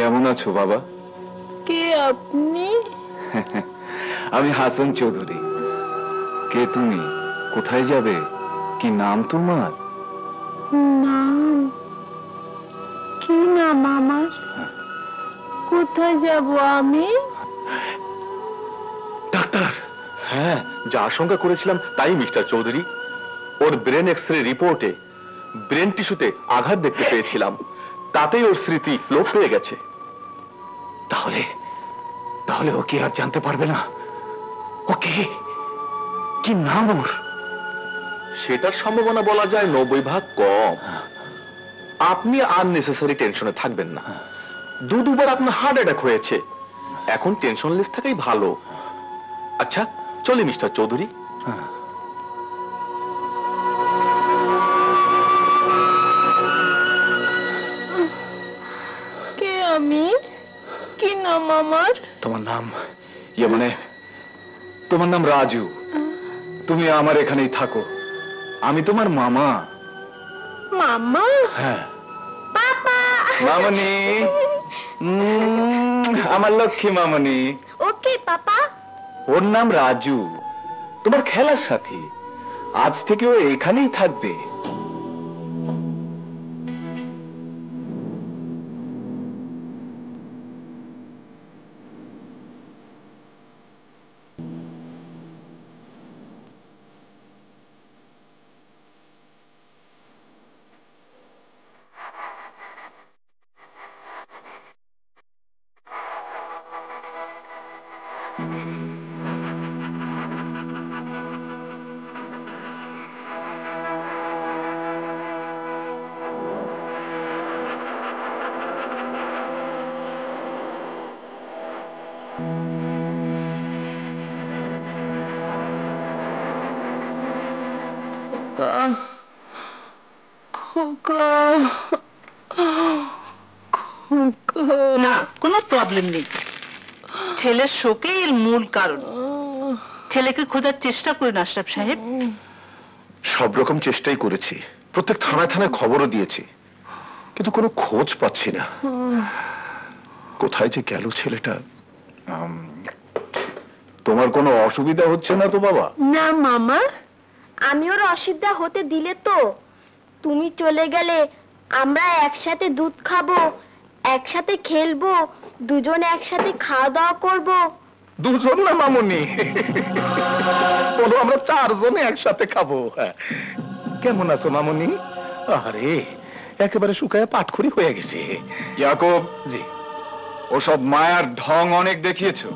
কেমন আছো বাবা? কে আপনি? আমি হাসান চৌধুরী। কে তুমি? কোথায় যাবে? কি নাম তোমার? নাম? কি নাম আমার? কোথায় যাব আমি? ডাক্তার, হ্যাঁ, যা আশঙ্কা করেছিলাম তাই মিস্টার চৌধুরী। ওর ব্রেন এক্সরে রিপোর্টে ব্রেন টিস্যুতে আঘাত দেখতে পেয়েছিলাম, তাতেই ওর স্মৃতি লোপ পেয়ে গেছে। তাহলে তাহলে ও কি আর জানতে পারবে না? ওকে কি নাম ওর? সেটার সম্ভাবনা বলা যায় 90% কম। আপনি আননেসেসারি টেনশনে থাকবেন না। দুবার আপনার হার্ট অ্যাটাক হয়েছে, এখন টেনশনলেস থাকাই ভালো। আচ্ছা চলি মিস্টার চৌধুরী। কে আমি? কি নাম আমার? তোমার নাম মানে তোমার নাম রাজু। তুমি আমার এখানেই থাকো। আমি তোমার মামা। মামা? হ্যাঁ। বাবা! মামনি, আমার লক্ষ্মী মামনি। ওকে পাপা। ওর নাম রাজু, তোমার খেলার সাথী। আজ থেকে ও এখানেই থাকবে। না, কোনো প্রবলেম নেই। ছেলের শোকে এর মূল কারণ। ছেলেকে খোঁজার চেষ্টা করুন আশরাফ সাহেব। সব রকম চেষ্টাই করেছি, প্রত্যেক থানায় থানায় খবরও দিয়েছি, কিন্তু কোনো খোঁজ পাচ্ছি না। কোথায় যে গেল ছেলেটা? তোমার কোনো অসুবিধা হচ্ছে না তো বাবা? না মামা, আমি ওর অসুবিধা হতে দিলে তো তুমি চলে গেলে আমরা একসাথে দুধ খাবো, একসাথে খেলবো, দুজনে একসাথে খাওয়া দাওয়া করবো। দুজন না মামুনি, বলো আমরা চারজনে একসাথে খাবো। কেমন আছো মামুনি? আরে একেবারে শুকায় পাটখড়ি হয়ে গেছে। ইয়াকুব, জি। ওসব মায়ার ঢং অনেক দেখিয়েছো।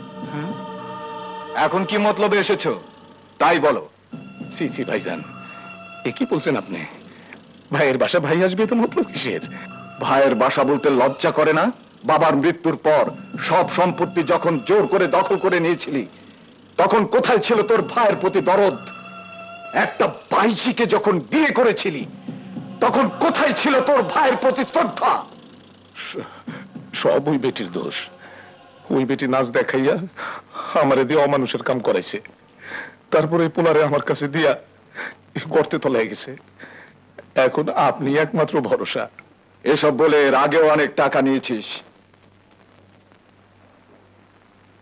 এখন কি মতলবে এসেছো তাই বলো। জি জি ভাইজান, এ কি বলছেন আপনি? ভাইয়ের বাসা ভাই আসবে তো মতলব কিসের? ভাইয়ের বাসা বলতে লজ্জা করে না? বাবার মৃত্যুর পর সব সম্পত্তি যখন জোর করে দখল করে নিয়েছিলি, তখন কোথায় ছিল তোর ভাইয়ের প্রতি দরদ? একটা বাইজিকে যখন বিয়ে করেছিলি, তখন কোথায় ছিল তোর ভাইয়ের প্রতি শ্রদ্ধা? সব ওই বেটির দোষ। ওই বেটি নাচ দেখাইয়া আমারে দিয়ে অমানুষের কাম করাইছে, তারপরে পুনারে আমার কাছে দিয়া গর্তে তলায় গেছে। এখন আপনি একমাত্র ভরসা। এসব বলে এর আগেও অনেক টাকা নিয়েছিস।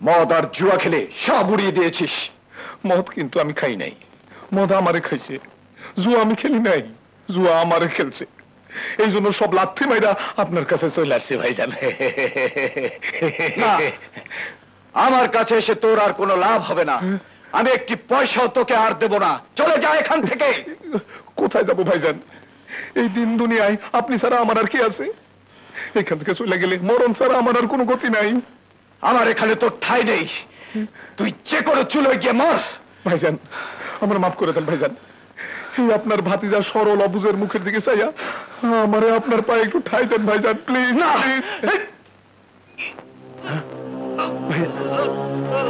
মদ আর জুয়া খেলে সব উড়িয়ে দিয়েছিস। মদ কিন্তু আমি খাই নাই, মদ আমারে খাইছে। জুয়া আমি খেলি নাই, জুয়া আমারে খেলছে। এই জন্য সব লাথি মাইরা আপনার কাছে চলে আসছে ভাইজান। না, আমার কাছে এসে তোর আর কোনো লাভ হবে না। আমি একটি পয়সাও তোকে আর দেব না। চলে যা এখান থেকে। কোথায় যাবো ভাইজান? এই দিন দুনিয়ায় আপনি ছাড়া আমার আর কি আছে? এখান থেকে চলে গেলে মরণ ছাড়া আমার আর কোনো গতি নাই। আমার এখানে তোর ঠাঁই নেই। তুই যে করে চুলো গিয়ে মর। ভাইজান, আমার মাফ করে দেন ভাইজান। এই আপনার ভাতিজা সরল অবুজের মুখের দিকে চাইয়া আমারে আপনার পায়ে একটু ঠাঁই দেন ভাইজান, প্লিজ। না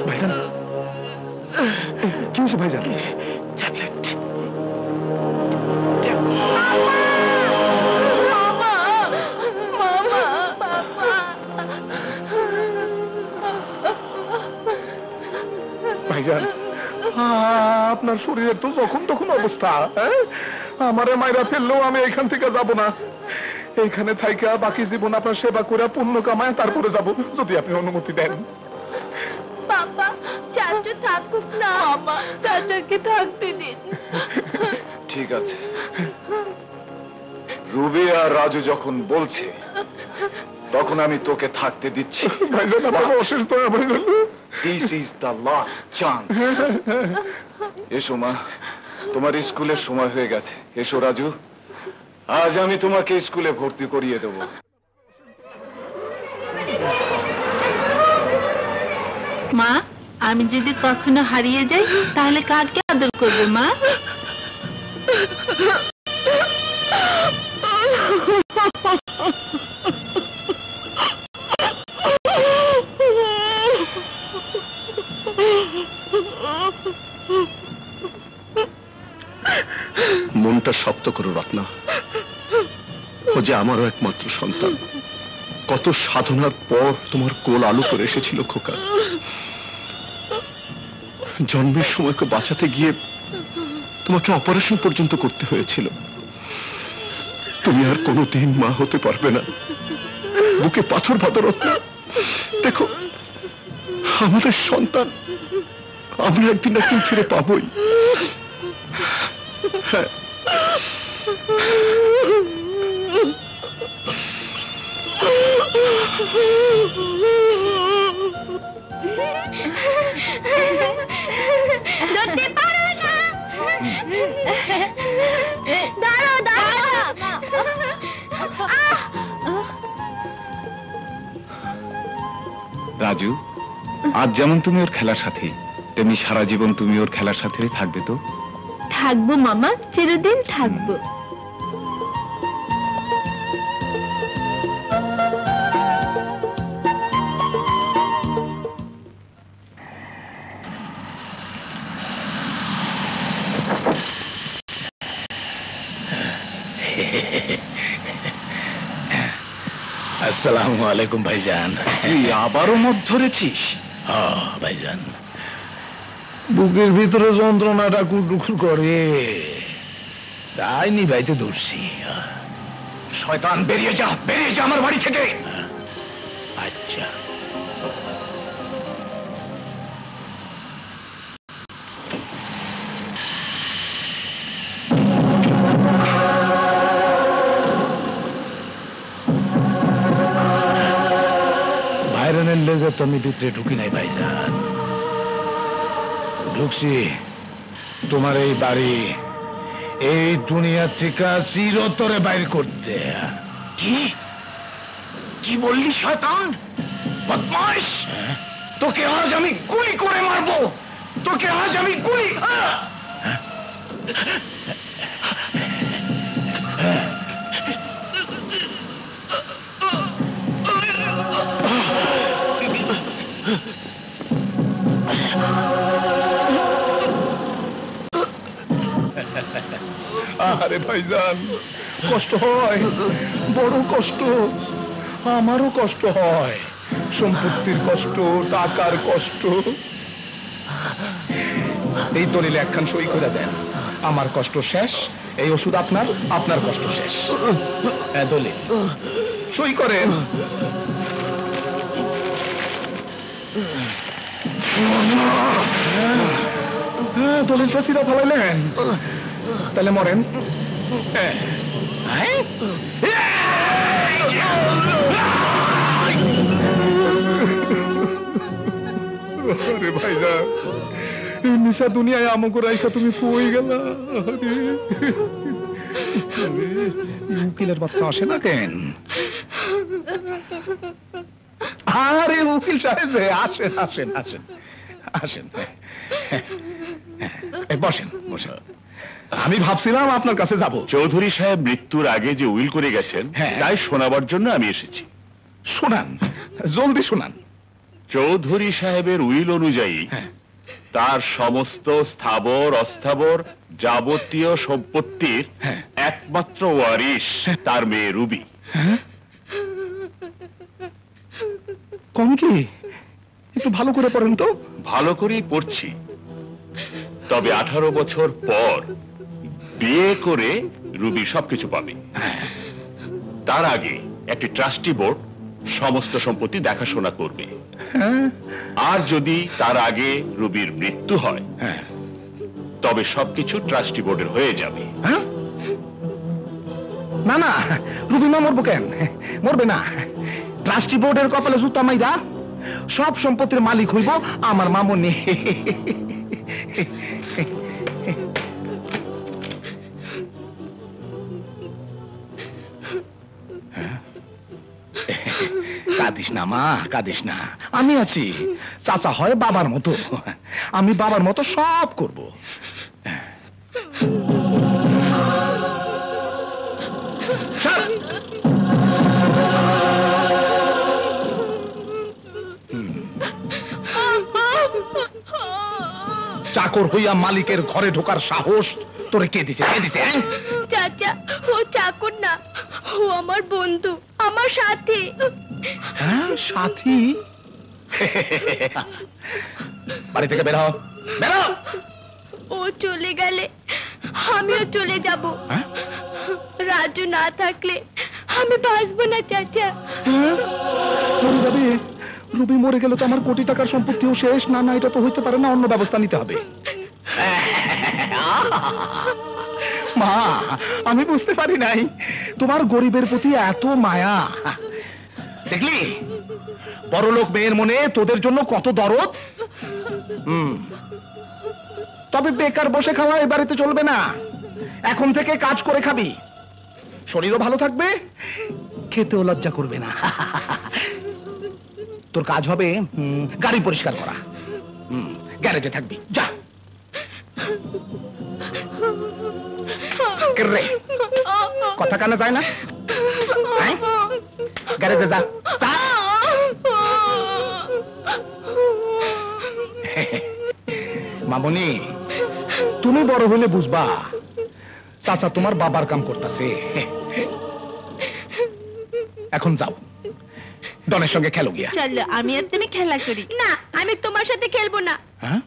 ভাইজান, কি হয়েছে ভাইজান? ভাইজান, আপনার শরীরের তো যখন তখন অবস্থা। আমারে মাইরা ফেললেও আমি এখান থেকে যাব না। এইখানে থাইকা বাকি জীবন আপনার সেবা করে পুণ্য কামায় তারপরে যাব, যদি আপনি অনুমতি দেন। বাবা চাচু থাকুক না, বাবা চাচাকে থাকতে দিন। ঠিক আছে, রুবি আর রাজু যখন বলছে তখন আমি তোকে থাকতে দিচ্ছি। This is the last chance. এসো মা, তোমার স্কুলের সময় হয়ে গেছে। এসো রাজু, আজ আমি তোমাকে স্কুলে ভর্তি করিয়ে দেব। মা, আমি যদি কখনো হারিয়ে যাই তাহলে কাকে আদর করবে মা? মনটা শক্ত করো রত্না, ও যে আমারও একমাত্র সন্তান। কত সাধনার পর তোমার কোল আলো করে এসেছিল খোকা। জন্মের সময়কে বাঁচাতে গিয়ে তোমাকে অপারেশন পর্যন্ত করতে হয়েছিল। তুমি আর কোনোদিন মা হতে পারবে না। বুকে পাথর বাঁধো রত্না। দেখো, আমাদের সন্তান আমরা একদিন একদিন ফিরে পাবই। হ্যাঁ, ধরতে পারো না। দাঁড়াও দাঁড়াও। রাজু, আজ যেমন তুমি ওর খেলার সাথে, তেমনি সারা জীবন তুমি ওর খেলার সাথে থাকবে তো? থাকবো মামা, চিরদিন থাকবো। আসসালামু আলাইকুম ভাইজান। তুই আবারও মদ ধরেছিস? ভাইজান, বুকের ভিতরে যন্ত্রণাটা কুটুকুর করে, তাই নিভাইতে ধরছি। শয়তান, বেরিয়ে যা, বেরিয়ে যা আমার বাড়ি থেকে। আচ্ছা। বাইরনের লেগে তো আমি ভিতরে ঢুকি নাই ভাইজান। ঢুকছি তোমার এই বাড়ি, এই দুনিয়া থেকে চিরতরে বাইর করতে। কি কি বললি শয়তান, বদমাইশ? তোকে আজ আমি গুলি করে মারবো, তোকে আজ আমি গুলি। আরে ভাইজান, কষ্ট হয়, বড় কষ্ট। আমারও কষ্ট হয়, সম্পত্তির কষ্ট, টাকার কষ্ট। এই দলিলে একখান সই করে দেন, আমার কষ্ট শেষ। এই ওষুধ আপনার, আপনার কষ্ট শেষ। দলিল সই করেন। দলিলটা চিরা ফেলাইলেন, তাহলে মরেন। আরে ভাইরা, নিশা দুনিয়ায় আমগো রাইখা তুমি ফুই গেলা। উকিলের বাচ্চা আসে না কেন? আরে উকিল সাহেব, আসেন আসেন আসেন আসেন। বসেন বসেন। আমি ভাবছিলাম আপনার কাছে যাব। চৌধুরী সাহেব মৃত্যুর আগে যে উইল করে গেছেন, হ্যাঁ। তাই শোনাবার জন্য আমি এসেছি। শোনান, জলদি শোনান। চৌধুরী সাহেবের উইল অনুযায়ী হ্যাঁ। তার সমস্ত স্থাবর অস্থাবর যাবতীয় সম্পত্তির হ্যাঁ। একমাত্র ওয়ারিশ তার মেয়ে রুবি। কম কি? একটু ভালো করে পড়েন তো। ভালো করেই পড়ছি, তবে 18 বছর পর বিয়ে করে রুবি সবকিছু পাবে। তার আগে একটি ট্রাস্টি বোর্ড সমস্ত সম্পত্তি দেখাশোনা করবে। হ্যাঁ আর যদি তার আগে রুবির মৃত্যু হয় হ্যাঁ তবে সবকিছু ট্রাস্টি বোর্ডের হয়ে যাবে। হ্যাঁ? না না, রুবি মা মরবো কেন? মরবে না। ট্রাস্টি বোর্ডের কপালে জুতা মাইরা সব সম্পত্তির মালিক হইব আমার মামনি। কাঁদিস না মা, কাঁদিস না, আমি আছি। চাচা হয় বাবার মতো, আমি বাবার মতো সব করব। চাকর হইয়া মালিকের ঘরে ঢোকার সাহস তোরে কে দিছে? কে দিছে? চাচা, ও চাকর না, ও আমার বন্ধু, আমার সাথী। হ্যাঁ, সাথী? বাড়ি থেকে বের হও, বের হও। ও চলে গেলে আমিও চলে যাব। হ্যাঁ? রাজু না থাকলে আমি বাঁচবো না চাচা। মরে যাবে? রুবি মরে গেলে তো আমার কোটি টাকার সম্পত্তিও শেষ। না না, এটা তো হইতে পারে না, অন্য ব্যবস্থা নিতে হবে। মা, আমি বুঝতে পারি নাই তোমার গরিবের প্রতি এত মায়া। দেখলি বড়লোক মেয়ের মনে তোদের জন্য কত দরদ। তবে বেকার বসে খাওয়া এ বাড়িতে চলবে না। এখন থেকে কাজ করে খাবি, শরীরও ভালো থাকবে, খেতেও লজ্জা করবে না। তোর কাজ হবে গাড়ি পরিষ্কার করা। গ্যারেজে থাকবি, যা। রে, কথা কানে যায় না? গ্যারেজে যা। মামনি, তুমি বড় হলে বুঝবা চাচা তোমার বাবার কাম করতেছে। এখন যাও, ডনের সঙ্গে খেলো গিয়া। চলো, আমি আর তুমি খেলা করি। না, আমি তোমার সাথে খেলবো না। হ্যাঁ?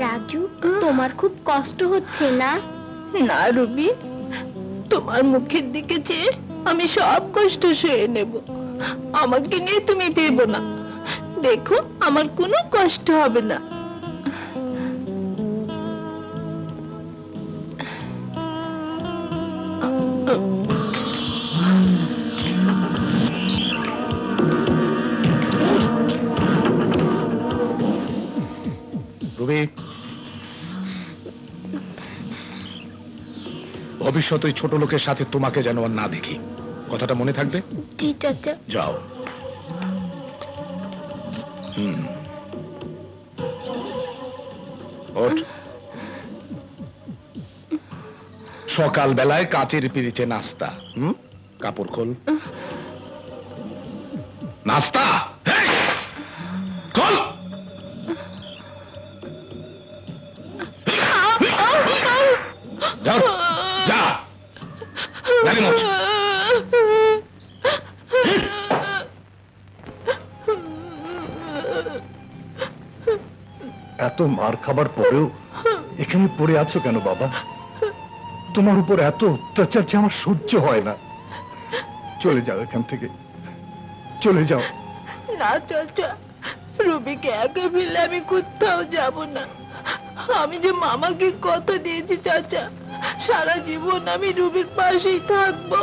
রাজু, তোমার খুব কষ্ট হচ্ছে না? না রুবি, তোমার মুখের দিকে চেয়ে আমি সব কষ্ট সয়ে নেব। আমাকে নিয়ে তুমি ভেবো না, দেখো আমার কোনো কষ্ট হবে না। রুবি, ভবিষ্যতে ওই ছোট লোকের সাথে তোমাকে যেন আর না দেখি, কথাটা মনে থাকবে? জি চাচা। যাও। ওঠ। সকাল বেলায় কাচের পিরিচে নাস্তা। কাপড় খোল। নাস্তা খোল। যাও, যা। গাড়ি মোছ। এত মার খাবার পরেও এখানে পড়ে আছো কেন বাবা? তোমার উপর এত অত্যাচার যে আমার সহ্য হয় না। চলে যাও এখান থেকে, চলে যাও। না চাচা, রুবিকে একা ফেলে আমি কোথাও যাব না। আমি যে মামাকে কথা দিয়েছি চাচা, সারা জীবন আমি রুবির পাশেই থাকবো।